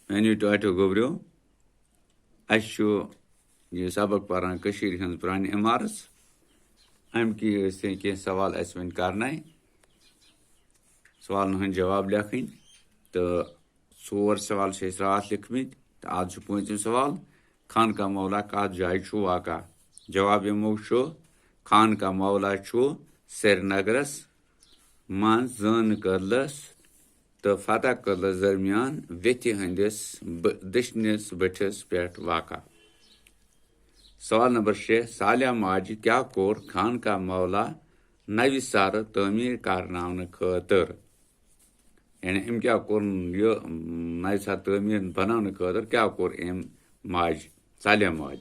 میانیو tattoo گوبریو یہ سبق پران کشیر ہنز پرانی عمارت امکی کی سوال اس ون کرنا سوالن ہند جواب لکھن تو 4 سوال رات لکھمت تو آج 5م سوال خانقاہ مولا کت جائے واقع جواب یموک خانقاہ مولا سری نگرس من زان قدلس تو فتح قدلس درمیان ویتھ ہندس دشنس بٹھس پہ واقع سوال نمبر 6 سالیہ ماجہ کیا کور خانقاہ مولا نو سر تعمیر کرناؤن خاطر یعنی ام کیا کور یہ نو سر تعمیر بناؤن خاطر کیا کور ام ماج سالیہ ماج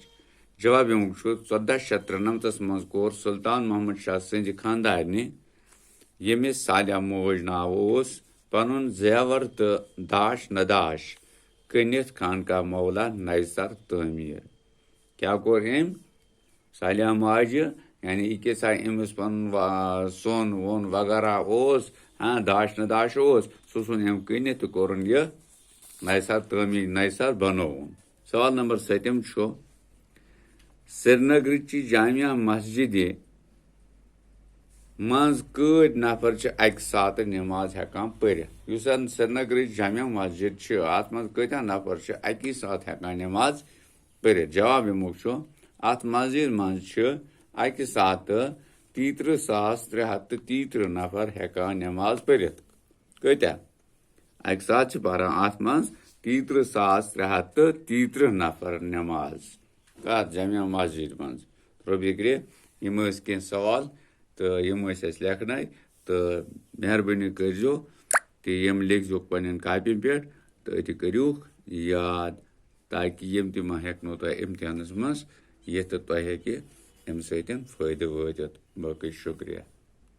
جواب یمک 1493 مز کور سلطان محمد شاہ سند خاندارنہ یمس سالیہ موج ناو پن زیور تو داش نداش کنت خانقاہ مولا نو سر تعمیر کیا کور ام سالیہ ماجہ یعنی یہ سا امس پن سون وون وغیرہ داش نداش سہ ژھن ام کنت تو کورن یہ نو سر تعمیر نو سر بنون سوال نمبر 7 سری نگر چی جامع مسجد مز کت نفر اکہ ساتھ نماز ہیکان پرت اس سری نگر جامع مسجد ات مز کتیا نفر اکی ساتھ ہیکان نماز پرت جواب یمک ات مسجد مز اکہ ساتھ 33,333 نفر ہیکان نماز پرت کتیا اکہ ساتھ پران ات مز 33,333 نفر نماز کت جامع مسجد مز ربی یم کی سوال تو یم لکھن تو مہربانی کرزو تو یم لکھزو پن کاپی پہ تو اتہ کروک یاد تاکہ یم تہ ما ہیکنو تہ امتحانس مز یہ تو تہ ہیکہ ام سۭتۍ فٲیدٕ وٲتِتھ باقٕے شُکریہ